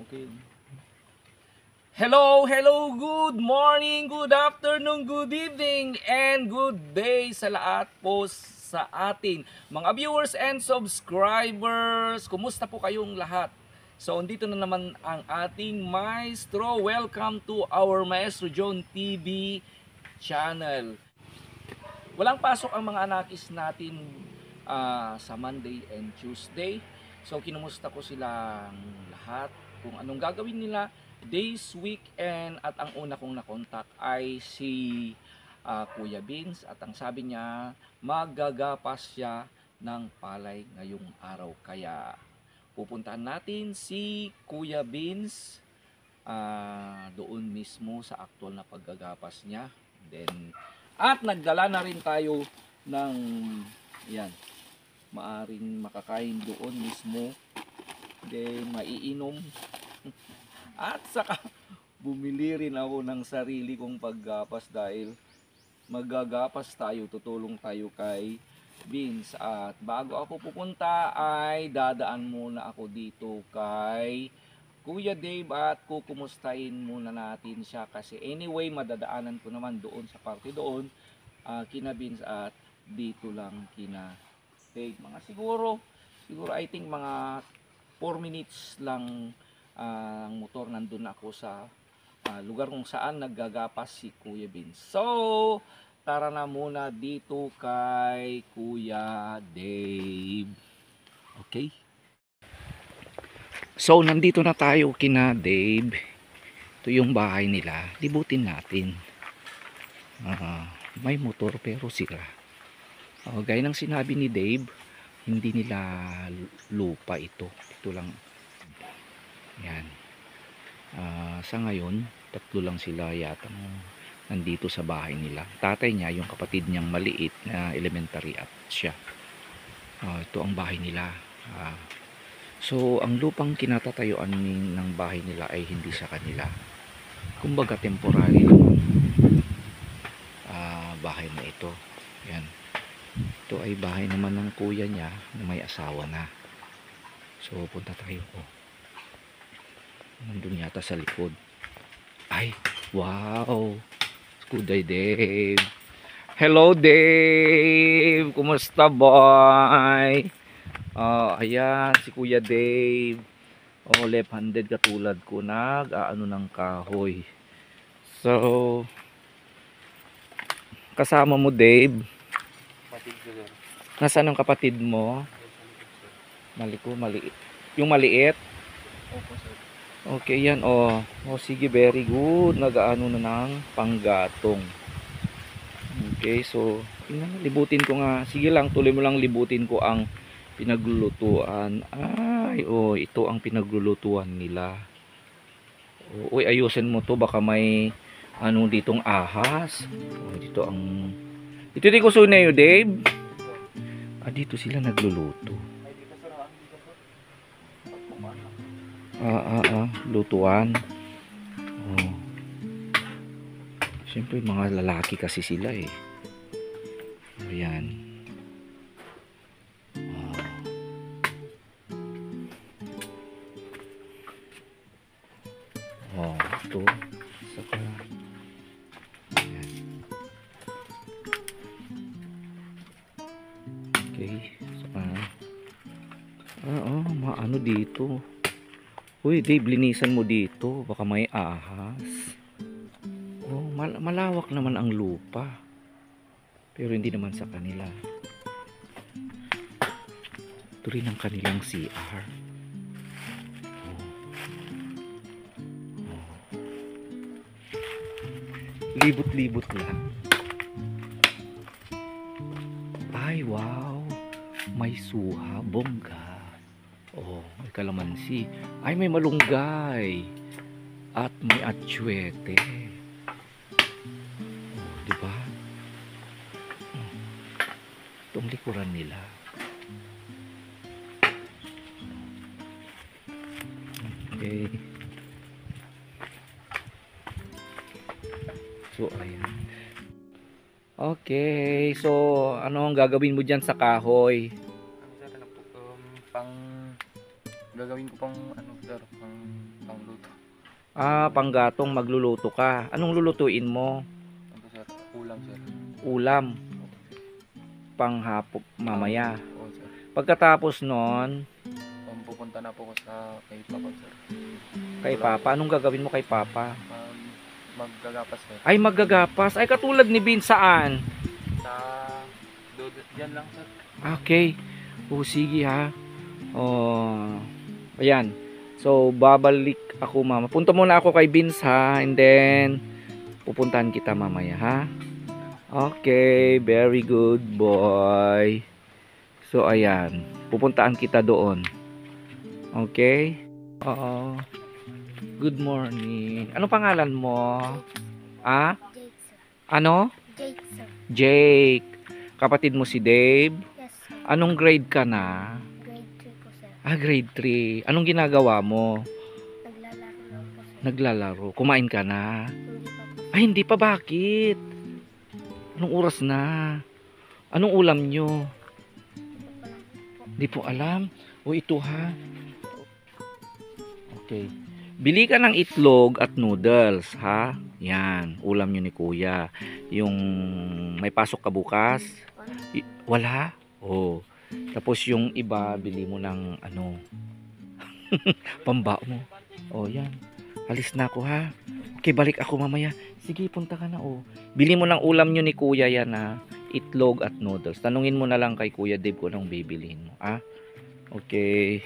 Okay. Hello, good morning, good afternoon, good evening, and good day sa lahat po sa atin. Mga viewers and subscribers, kumusta po kayong lahat? So, dito na naman ang ating maestro. Welcome to our Maestro John TV channel. Walang pasok ang mga anakis natin sa Monday and Tuesday. So, kinumusta ko silang lahat kung anong gagawin nila days, weekend, at ang una kong nakontak ay si Kuya Vince, at ang sabi niya maggagapas siya ng palay ngayong araw, kaya pupuntahan natin si Kuya Vince doon mismo sa actual na paggagapas niya. Then at nagdala na rin tayo ng yan, maaring makakain doon mismo, then maiinom. At saka bumili rin ako ng sarili kong paggapas dahil maggagapas tayo, tutulong tayo kay Vince. At bago ako pupunta ay dadaan muna ako dito kay Kuya Dave at kukumustahin muna natin siya kasi anyway madadaanan ko naman doon sa party doon kina Vince at dito lang kina Dave. Mga siguro I think mga 4 minutes lang ang motor, nandun ako sa lugar kung saan naggagapas si Kuya Vince. So, tara na muna dito kay Kuya Dave. Okay? So, nandito na tayo kina Dave. Ito yung bahay nila. Libutin natin. May motor pero sira. Gaya ng sinabi ni Dave, hindi nila lupa ito. Ito lang. Yan. Sa ngayon, 3 lang sila yata nandito sa bahay nila. Tatay niya, yung kapatid niyang maliit na elementary at siya. Ito ang bahay nila. So, ang lupang kinatatayuan ng bahay nila ay hindi sa kanila. Kumbaga, temporary lang bahay na ito. Yan. Ito ay bahay naman ng kuya niya na may asawa na. So, punta tayo po. Nandun yata sa likod. Ay, wow. Kuday Dave. Hello Dave. Kumusta boy? Ayan si Kuya Dave. Left-handed katulad ko, nag-aano ng kahoy. So, kasama mo Dave? Nasaan ang kapatid mo? Maliit. Yung maliit? Opo, sir. Okay, yan. Sige, very good. Nag-aano na ng panggatong. Okay, so libutin ko nga. Sige lang, tuloy mo lang, libutin ko ang pinaglulutuan. Ay, ito ang pinaglulutuan nila. Uy, ayusin mo to, baka may ano ditong ahas. Dito ang ito di ko na yun, Dave. Dito sila nagluluto. Lutuan. Siyempre mga lalaki kasi sila eh. Ayan. Ito. Saka. Ayan. Okay. Saka. Maano dito. Uy, Dave, linisan mo dito. Baka may ahas. Malawak naman ang lupa. Pero hindi naman sa kanila. Ito rin ang kanilang CR. Libot-libot lang. Ay, wow. May suha, bongga. May kalamansi. Ay, may malunggay. At may atsuete. Diba? Itong likuran nila. Okay. So, ayan. Okay. So, ano ang gagawin mo dyan sa kahoy? Gagawin ko pang ano, sir, pangluto. Panggatong, magluluto ka. Anong lulutuin mo? Ano sir? Ulam sir. Ulam. Panghapok mamaya. Oo sir. Pagkatapos nun, Pupunta na po ko sa kay Papa sir. kay Papa, anong gagawin mo kay Papa? Maggagapas sir. Ay, maggagapas. Ay, katulad ni Bin, saan? Sa diyan lang sir. Okay. Sige ha. Ayan. So, babalik ako mama. Punta muna ako kay Vince ha. And then, pupuntahan kita mamaya ha. Okay. Very good boy. So, ayan. Pupuntahan kita doon. Okay? Good morning. Ano pangalan mo? Jake, sir. Ano? Jake, sir. Jake. Kapatid mo si Dave? Yes, sir. Anong grade ka na? Grade 3 po, sir. Grade 3. Anong ginagawa mo? Naglalaro lang po, sir. Naglalaro. Kumain ka na? Hindi pa po, sir. Ay, hindi pa. Bakit? Anong oras na? Anong ulam nyo? Hindi pa po. Hindi po alam. O, ito ha. Okay. Bili ka ng itlog at noodles, ha? Yan. Ulam nyo ni kuya. Yung may pasok ka bukas? Wala? Oh. Tapos yung iba, bili mo ng ano, pambao mo. Oh, yan. Alis na ako ha. Okay, balik ako mamaya. Sige, punta ka na oh. Bili mo ng ulam nyo ni kuya yan ha. Itlog at noodles. Tanungin mo na lang kay Kuya Dave kung anong bibilihin mo. Okay.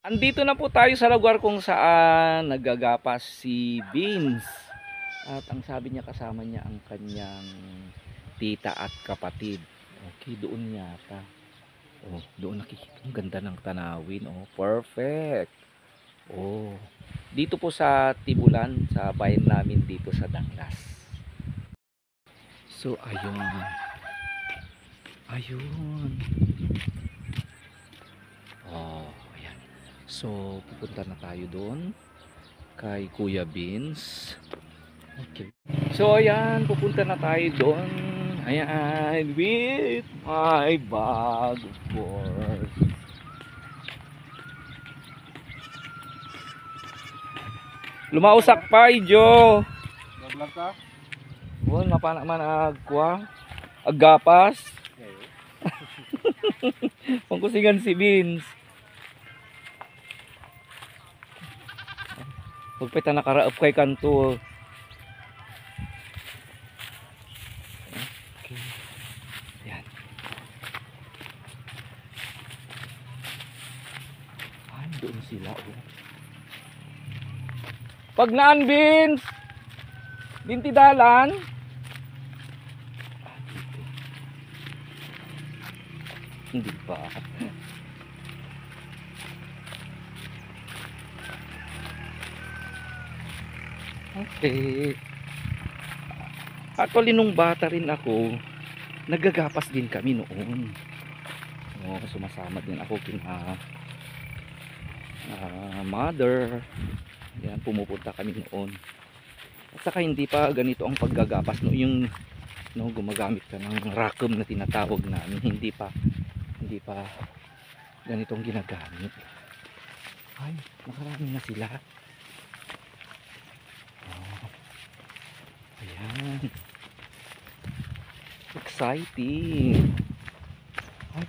Andito na po tayo sa lugar kung saan naggagapas si Vince. At ang sabi niya kasama niya ang kanyang tita at kapatid. Okay, doon yata. Oh, doon nakikita. Ang ganda ng tanawin. Oh, perfect. Oh, dito po sa Tibulan, sa bayan namin dito sa Dangas. So, ayun. Ayun. Oh, ayan. So, pupunta na tayo doon kay Kuya Vince. Okay. So, ayan, pupunta na tayo doon. Ayan, with my bag, of course. Lumausak pa, Jo. Naglag ka? Wala na pa naman agkwa. Agapas. Pangkusingan si Vince. Pagpita nakaraap kay kanto. Okay. Yan. Ay, doon sila. Oh. Pag naan, Vince! Bintidalan? Dito. Hindi pa. Okay. Actually, nung bata rin ako, naggagapas din kami noon. Sumasama din ako kina mother. Yan, pumupunta kami noon. At saka hindi pa ganito ang paggagapas no, yung gumagamit ka ng rakum na tinatawag namin. Hindi pa ganitong ginagamit. Ay, nakarami na sila. Oh. Ayan. Exciting. Ay.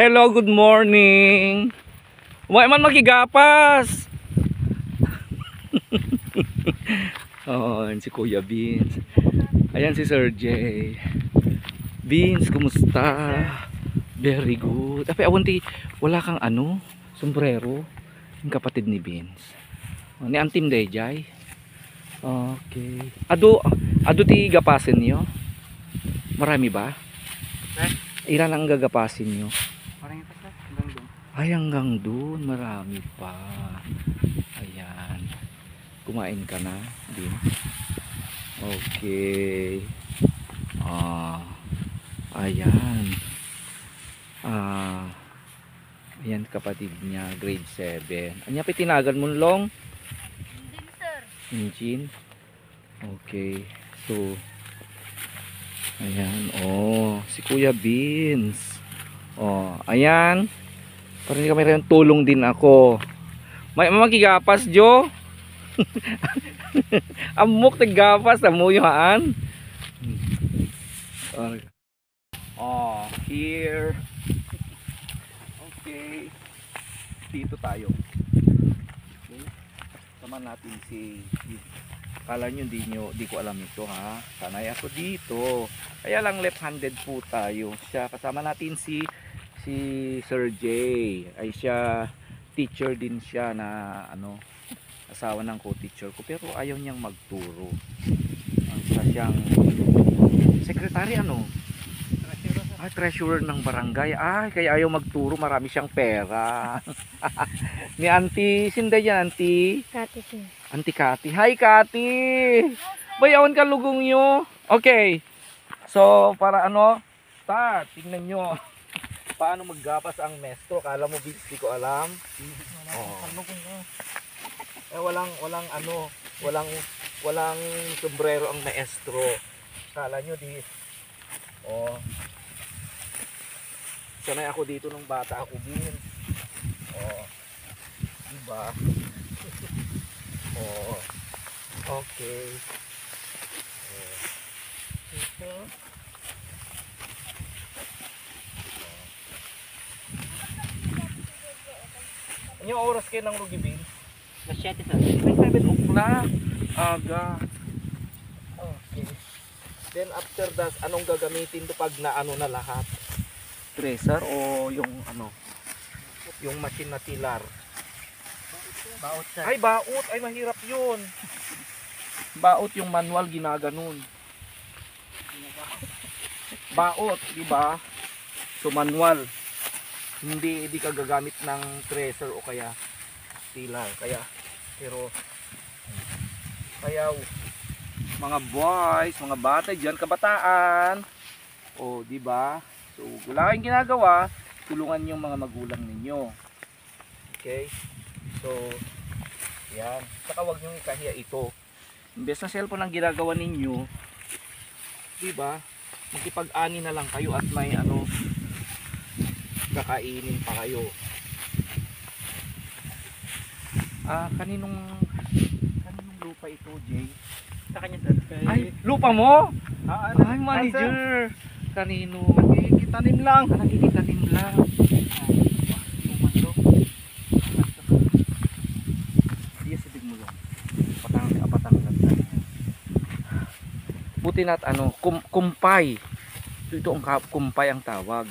Hello, good morning. Wa man magigapas. Si Kuya Vince. Ayan si Sir J. Vince, kumusta? Very good. Tapi awanti, wala kang sombrero. Yung kapatid ni Vince. Ni Antim Dejay. Okay. Ado ti gapasin niyo? Marami ba? Ilan ang gagapasin niyo? Parang ito sir, hanggang doon. Ay, hanggang doon. Marami pa. Ayan. Kumain ka na din? Okay. Ayan. Ayan kapatid niya, grade 7. Anya pitinagan mo long? Hindi, sir. Engine. Okay. So, ayan. Oh, si Kuya Beans. Oh, ayan. Parang kami rin tulong din ako. May magigapas, Jo. Amok tigapas, amuyaan. Oh, here. Okay. Dito tayo. Okay. Sama natin si kala nyo di ko alam ito ha. Sanay ako dito. Kaya lang left-handed po tayo. Siya kasama natin si Sir J. Ay siya teacher din siya na ano asawa ng co-teacher ko pero ayaw niyang magturo. Ang isa siyang secretary ano? Treasurer ng barangay. Kaya ayaw magturo, marami siyang pera. Ni Auntie, sinday yan Auntie. Kati, sir. Auntie Kati. Hi Kati! Bayawan ka lugong nyo. Okay. So, para ano? Tingnan nyo. Paano maggapas ang mestro? Kala mo, di ko alam. Walang sombrero ang maestro. Kala nyo di. Sanay ako dito nung bata ako din. Diba? Okay. Ito. Anong oras kayo ng Rugi Bean? 7 sir. 7 o'clock. Aga. Okay. Then after that, anong gagamitin to pag naano na lahat? Tracer o yung ano? Yung machine na tilar? Baot sir. Ay, baot. Ay, mahirap yun. Baot yung manual ginaganon. Baot, di ba? So manual. Hindi ka gagamit ng tracer o kaya tilar. Kaya mga boys, mga bata diyan, kabataan. O, di ba? So, wala kayong ginagawa, tulungan yung mga magulang ninyo. Okay? So, yan. Saka huwag nyo ikahiya ito. Imbes na cellphone ang ginagawa ninyo, di ba? Magkipag-ani na lang kayo at may ano, kakainin pa kayo. Kaninong lupa ito, Jay? Sa kanya sir. Ay, lupa mo? Ano? Ay, manager. Kanino? Nakikitanim lang. Nakikitanim lang. Tumando. Diya sibig mo lang. Apatang lang. Buti na't ano, kumpay. Ito ang kumpay ang tawag.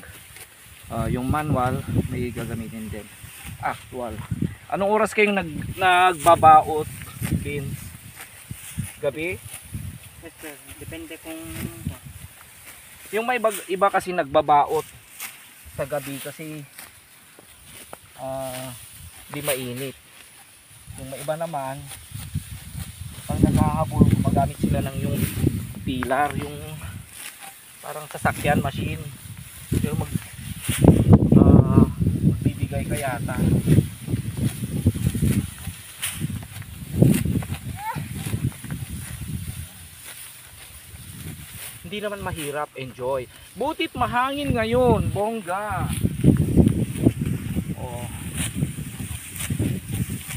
Yung manual may gagamitin din. Actual. Anong oras kayong nagbabaot, Vince? Gabi? Yes sir. Depende kung Yung may iba kasi nagbabaot sa gabi kasi di mainit. Yung may iba naman pag naghahabol gumagamit sila ng yung pilar, yung parang sasakyan machine. Pero magbibigay ka yata. Hindi naman mahirap, enjoy. Butit mahangin ngayon, bongga.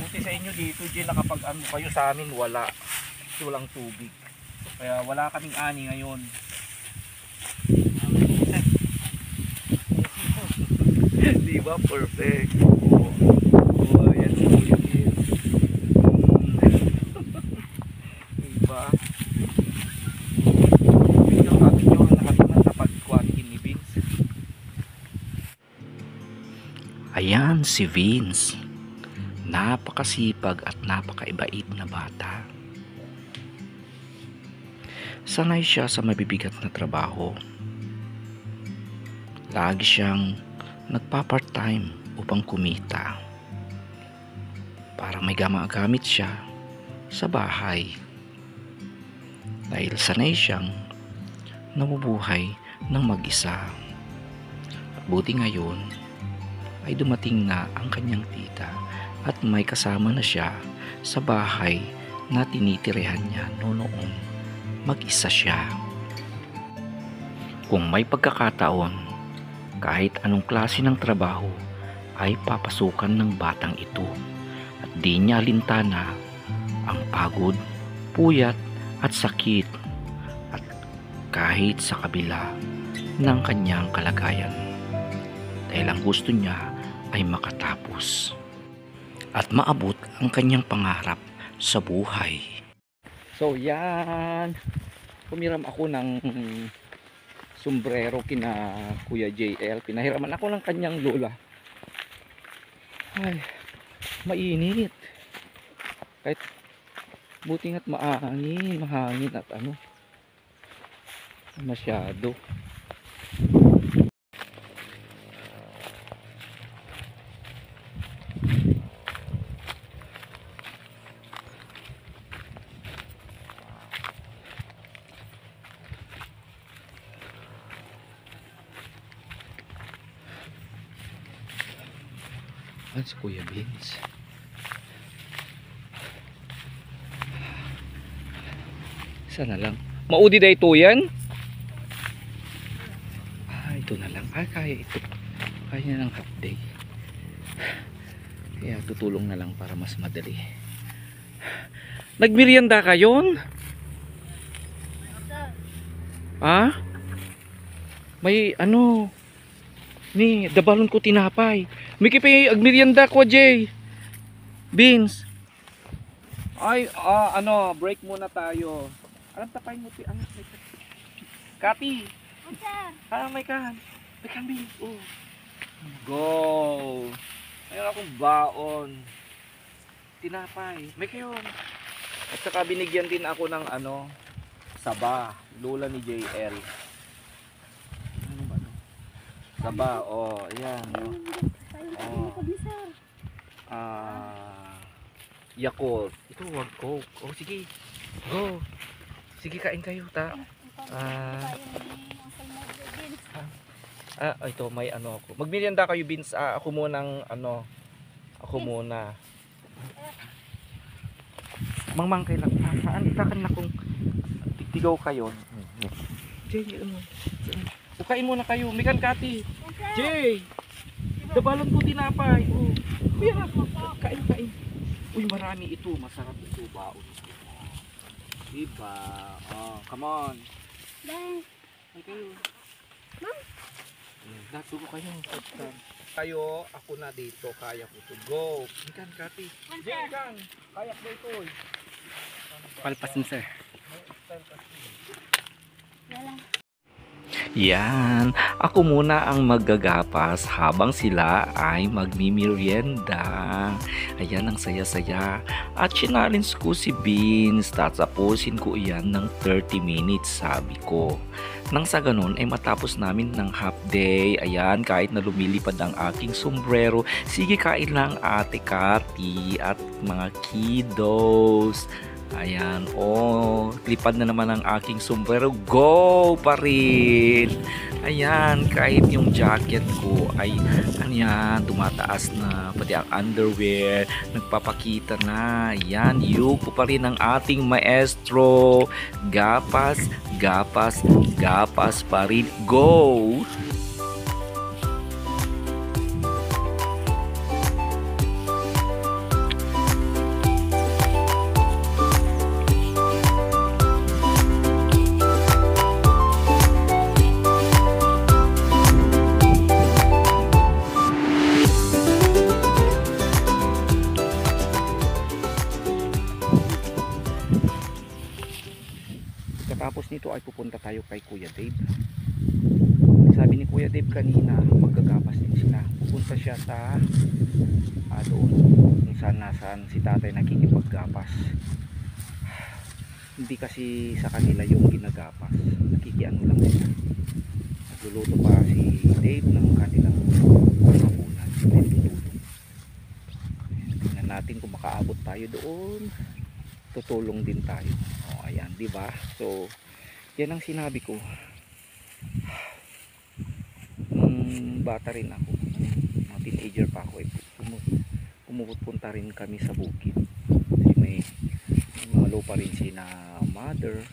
Buti sa inyo dito, Jen, nakapag ano kayo, sa amin wala. Kasi walang tubig. Kaya wala kaming ani ngayon. Di ba? Perfect. Yan si Kuya Jen. Diba? Ayan si Vince. Napakasipag at napakaibait na bata. Sanay siya sa mabibigat na trabaho. Lagi siyang nagpa-part-time upang kumita. Para may gamit siya sa bahay. Dahil sanay siyang namubuhay ng mag-isa. At buti ngayon ay dumating na ang kanyang tita at may kasama na siya sa bahay na tinitirihan niya noon mag-isa siya. Kung may pagkakataon, kahit anong klase ng trabaho ay papasukan ng batang ito at di niya alintana ang pagod, puyat at sakit at kahit sa kabila ng kanyang kalagayan dahil ang gusto niya ay makatapos at maabot ang kanyang pangarap sa buhay. So yan, pumiram ako ng sombrero kina Kuya JL. Pinahiraman ako ng kanyang lola. Ay, mainit. Kahit buti nga't mahangin at masyado. Ayan si Kuya Vince. Sana lang. Maudi na ito yan? Ito na lang. Kaya ito. Kaya niya ng half day. Kaya tutulong na lang para mas madali. Nagmerienda ka yun? Ha? May ni dabalon ko tinapay. May kipay agmerienda ko, Jay. Beans. Ay, break muna tayo. Alam tapay mo ti Kati. May kan. May kan, Beans. Oh. Go. Mayroon akong baon. Tinapay. May kayo. At saka binigyan din ako ng saba. Lola ni JL. Ano ba? Saba, ayan. Yakult. Ito, wag Coke. Sige. Go. Sige, kain kayo, ta. Ito, may ako. Magmerienda kayo, Beans. Ako muna ako muna. Mangmangkay lang. Itakan na kung tigaw kayo. Jay, kain muna kayo. Mikan Kati. Jay! Dabalan ko tinapay. Kain. Uy, marami ito. Masarap ito. Baon. Diba? Come on. Ay kayo. Natulo kayo. Kayo, ako na dito. Kaya ko to. Go. Mikan Kati. Jay, Mikan. Kaya ko ito. Palpasin, sir. Yan, ako muna ang maggagapas habang sila ay magmimerienda. Ayan, ang saya-saya. At challenge ko si Beans. Tatapusin ko iyan ng 30 minutes, sabi ko. Nang sa ganun ay matapos namin ng half day. Ayan, kahit na lumilipad ang aking sombrero, sige kain lang Ate Kati at mga kiddos. Ayan, lipad na naman ang aking sombrero. Go pa rin. Ayan, kahit yung jacket ko ay tumataas na, pati ang underwear nagpapakita na. Ayan, yuko pa rin ang ating maestro. Gapas pa rin. Go! Tapos nito ay pupunta tayo kay Kuya Dave. Sabi ni Kuya Dave kanina, maggagapas din sila. Pupunta siya sa doon kung saan si tatay nakikipaggapas. Hindi kasi sa kanila yung ginagapas. Nakikiano lang sila. Nagluluto pa si Dave ng kanilang hapunan. Tingnan natin kung makaabot tayo doon. tutulong din tayo. O, ayan, di ba? So, yan ang sinabi ko. Nung bata rin ako, mga teenager pa ako, pumupunta rin kami sa bukid. Kasi may mga lupa rin sina mother.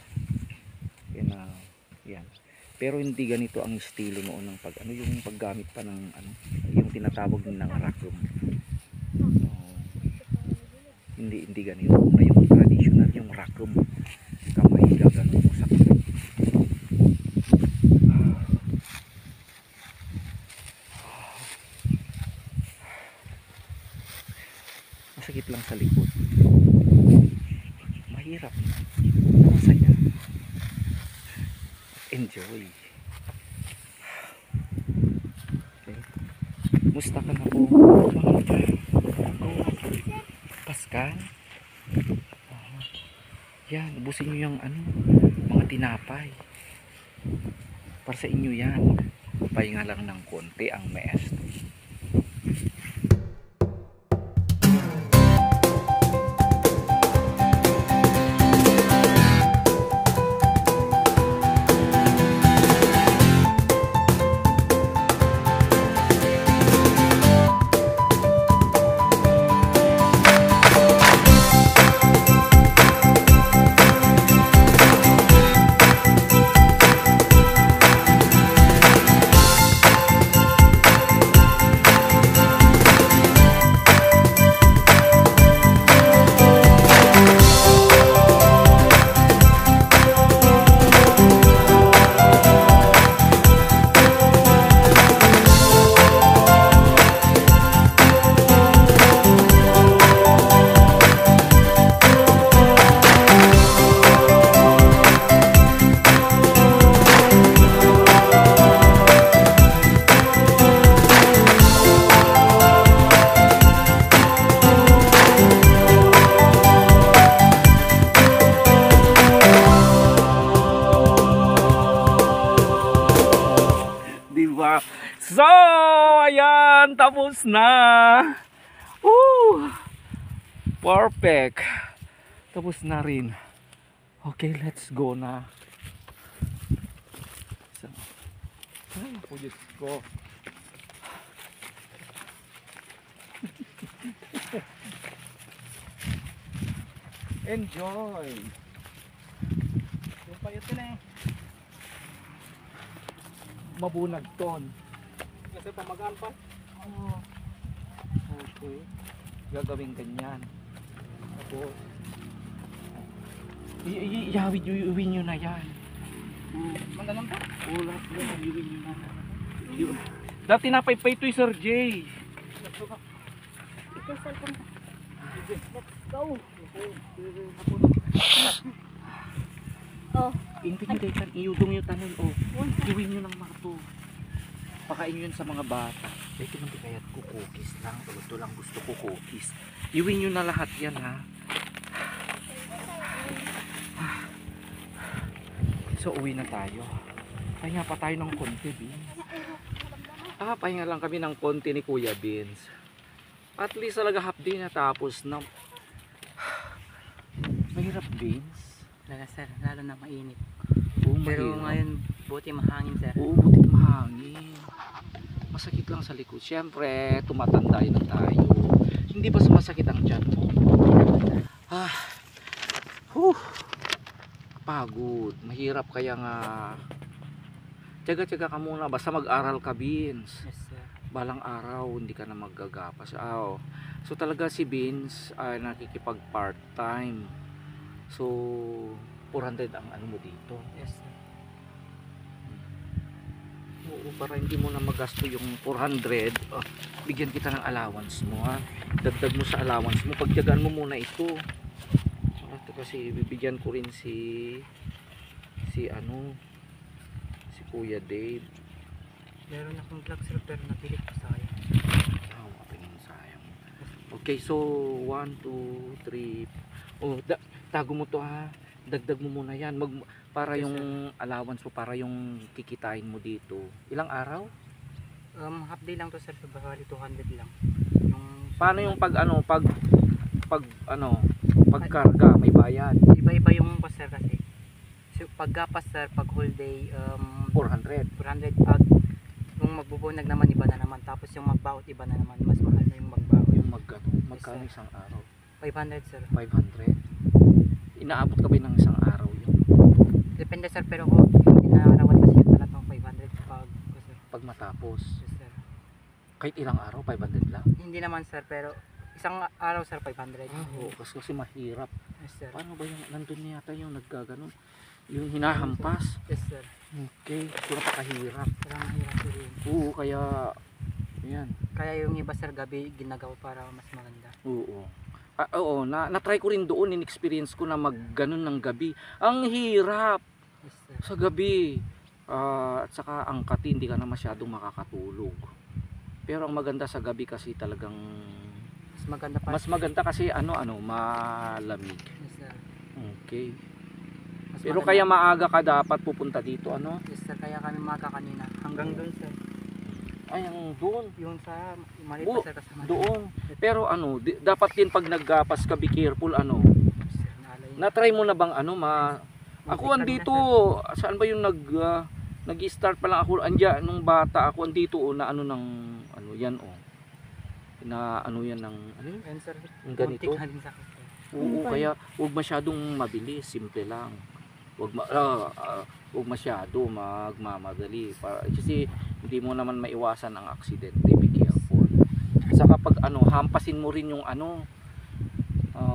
Yan. Pero hindi ganito ang estilo noon ng yung paggamit pa ng yung tinatawag ng rakum. Hindi ganito na yung traditional, yung rakum. Kamay gagano mo sa kamay. Masakit lang sa likod. Mahirap. Masaya. Enjoy. Okay. Musta ka na po? Pascal? Yan, ubusin nyo yung mga tinapay. Para sa inyo yan. Pahinga lang ng konti ang maestro. So, ayan, tapos na. Woo! Perfect. Tapos na rin. Okay, let's go na. So, ay, ako, Diyos ko. Enjoy. Yung payot na eh. Mabunag ton. Kasi pamagaan pa. Oh. Okay. Gagawin ganyan. Tapos iuwi nyo na yan. Mandalang pa? Oo, lahat yan. Iuwi nyo na. Dati napaypay ito Sir J. Let's go. Oh. Intimidated, iudong yung tanon. Oh. Iuwi nyo ng mga to. Pakain nyo yun sa mga bata. Ito man di kaya't ko cookies lang. Ito lang gusto ko cookies. Iuwi nyo na lahat yan ha. So uwi na tayo. Pahinga pa tayo ng konti, Beans. Pahinga lang kami ng konti ni Kuya Beans. At least talaga half day na tapos na. Mahirap, Beans. Lala sir, lalo na mainit. Oo, Pero mahirap. ngayon buti mahangin sir. Oo, buti mahangin. Masakit lang sa likod. Siyempre, tumatanda na tayo. Hindi ba sumasakit ang tiyan mo? Pagod. Mahirap kaya nga. Tiyaga-tiyaga ka muna. Basta mag-aral ka, Beans. Yes sir. Balang araw, hindi ka na maggagapas. So talaga si Beans ay nakikipag part-time. So, 400 ang ano mo dito. Yes sir. Oo, para hindi mo na magasto yung 400, bigyan kita ng allowance mo ha. Dagdag mo sa allowance mo, pagtiyagaan mo muna ito. Kasi bibigyan ko rin si Kuya Dave. Meron akong vlog sir pero napilit pa sayang. Sayang. Okay, so 1, 2, 3. Oh, tago mo to ha. Dagdag mo muna yan. Para Yes, yung allowance mo, para yung kikitain mo dito. Ilang araw? Half day lang to sir, so bali 200 lang. Paano yung pag Pagkarga, may bayad. Iba-iba yung sir kasi. So, paggapas sir, pag whole day, 400. 400. Pag yung magbubunag naman, iba na naman. Tapos yung magbaot, iba na naman. Mas mahal na yung magbaot. Yung magkano isang araw? 500 sir. 500. Inaabot ka ba ng isang araw yun? Depende sir, pero kung hindi naarawan kasi yun talagang 500 pag sir. Pag matapos. Yes, sir. Kahit ilang araw, 500 lang. Hindi naman sir, pero isang araw sir 500. Oo, kasi mahirap. Yes sir. Paano ba yung nandun na yata yung naggaganon? Yung hinahampas. Yes sir. Okay, so napakahirap. Parang mahirap sir yun. Oo, kaya yan. Kaya yung iba sir gabi ginagawa para mas maganda. Oo. Oo, na-try ko rin doon, in-experience ko na magganon ng gabi. Ang hirap Yes sir. sa gabi. At saka angkat, hindi ka na masyadong makakatulog. Pero ang maganda sa gabi kasi talagang Mas maganda pa. mas maganda kasi malamig. Yes sir. Okay. Mas Pero maganda. kaya maaga ka dapat pupunta dito, ano? Yes sir, kaya kami maga kanina. Hanggang doon sir. Ay, ang doon. Yung sa mali Oo, pa sir kasama. Doon. Pero dapat din pag naggapas ka, be careful, Yes, sir, naalay. Na-try mo na bang ako Muntik andito, kanina, saan ba yung nag-start pa lang ako, nung bata ako andito na ng yan na yan ng sir. Yan sir. yung ganito. Muntik na din sa akin, sir. Oo, kaya huwag masyadong mabilis, simple lang. Huwag masyado magmamadali kasi hindi mo naman maiwasan ang aksidente. Be careful. Saka pag hampasin mo rin yung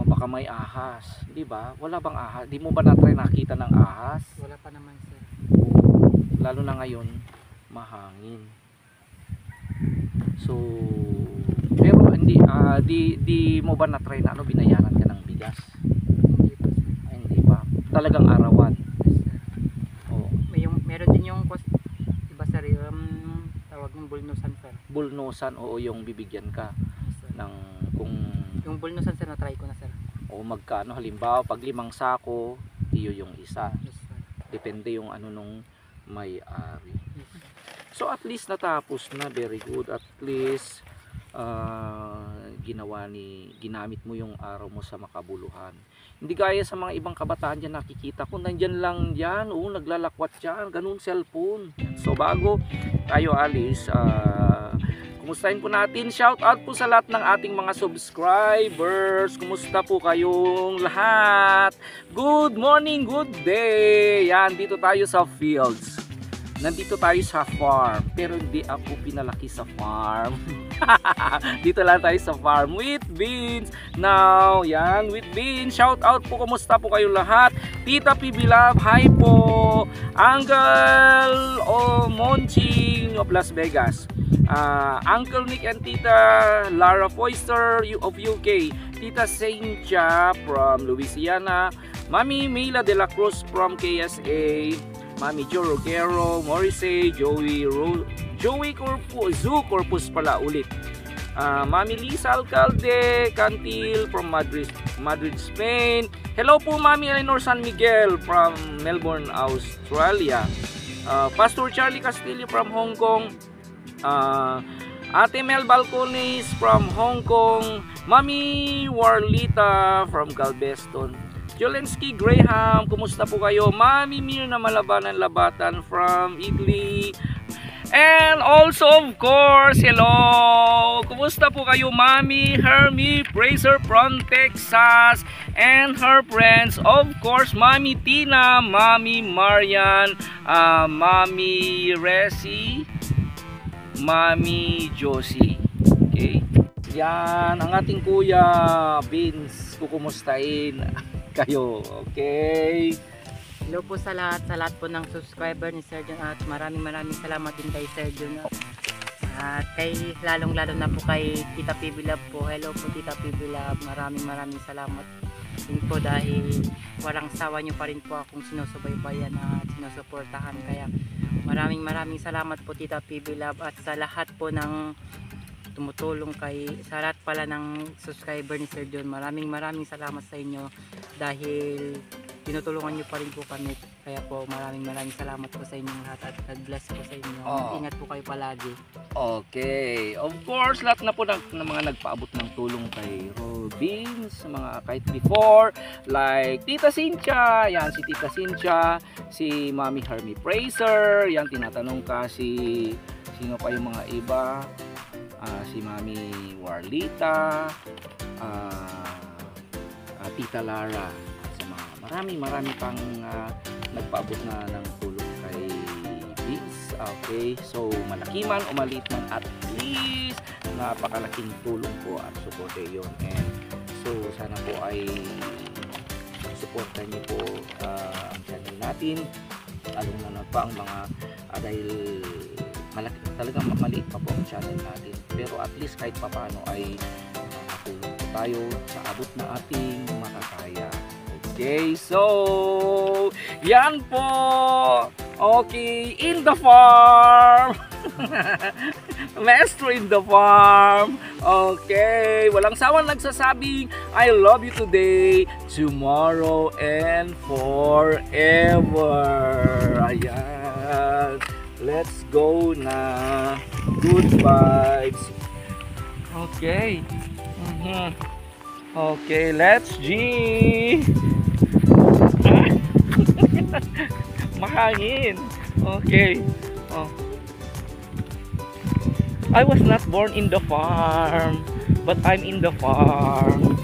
baka may ahas, di ba? Wala bang ahas? Di mo ba na-try nakita ng ahas? Wala pa naman sir. Lalo na ngayon, mahangin. So, pero di mo ba na-try na binayaran ka ng bigas? Hindi pa sir. Ay, hindi pa. Talagang arawan. Yes sir. Oo. Meron din yung iba sir, tawag ng bulnusan sir. Bulnosan, oo, yung bibigyan ka Yes sir. ng kung Yung bulnusan sir na try ko na sir. magkano, halimbawa pag 5 sako, iyo yung isa. Yes sir. Depende yung nung may-ari. Yes sir. So at least natapos na, very good. At least ginamit mo yung araw mo sa makabuluhan. Hindi gaya sa mga ibang kabataan dyan, nakikita ko nandyan lang dyan, naglalakwat dyan, ganun cellphone. So bago tayo alis, kumustahin po natin, shout out po sa lahat ng ating mga subscribers. Kumusta po kayong lahat? Good morning, good day. Yan, dito tayo sa fields. Nandito tayo sa farm, pero hindi ako pinalaki sa farm. Dito lang tayo sa farm with Beans. Now, yan, with Beans. Shout out po, kumusta po kayong lahat? Tita PB Love, hi po. Uncle Monching of Las Vegas. Uncle Nick and Tita Lara Foister of UK. Tita Saintia from Louisiana. Mami Mila de la Cruz from KSA. Mami Joe Rogero, Morrissey, Joey Corpus pala ulit. Mami Lisa Alcalde Cantil from Madrid, Spain. Hello po Mami Eleanor San Miguel from Melbourne, Australia. Pastor Charlie Castillo from Hong Kong. Ate Mel Balcones from Hong Kong. Mami Warlita from Galveston. Jolensky Graham, kumusta po kayo? Mami Mirna Malabanan Labatan from Italy. And also of course, hello! Kumusta po kayo? Mami Hermie Fraser from Texas and her friends. Of course, Mami Tina, Mami Marian, Mami Resi, Mami Josie. Okay? Yan, ang ating kuya Vince, kukumustahin kayo, okay? Hello po sa lahat po ng subscriber ni Sir John, at maraming salamat din kay Sir John, at kay lalong na po kay Tita PB Love po. Hello po Tita PB Love, maraming salamat din po dahil walang sawa nyo pa rin po akong sinusubaybayan at sinusuportahan. Kaya maraming salamat po Tita PB Love, at sa lahat po ng tumutulong sa lahat pala ng subscriber ni Sir John. Maraming salamat sa inyo dahil tinutulungan niyo pa rin po kami. Kaya po maraming salamat po sa inyong lahat at God bless po sa inyo. Oh. Ingat po kayo palagi. Okay. Of course, lahat na po ng mga nagpaabot ng tulong kay Robin sa mga kahit before, like Tita Cynthia, yan si Tita Cynthia, si Mami Hermie Fraser, yan tinatanong ka si sino pa yung mga iba, si Mami Warlita, Tita Lara, at sa mga marami pang nagpaabot na ng tulong kay Vince. Okay, so malaki man o maliit man, at least napakalaking tulong po at suporte yun. And so sana po ay suportahan niyo po ang channel natin, lalong na pa ang mga dahil malaki, talagang maliit pa po ang channel natin, pero at least kahit papaano ay nakatulong po tayo sa abot na ating makakaya. Okay, so yan po. Okay, in the farm. Maestro in the farm. Okay, walang sawang nagsasabing I love you today, tomorrow, and forever. Ayan. Let's go na. Good vibes. Okay. Okay, let's G. Mahangin. Okay. Oh. I was not born in the farm, but I'm in the farm.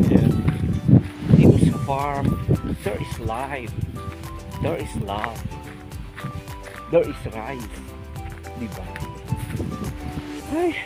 Yeah. In this farm, there is life. There is love. There is rice. Diba? Ay.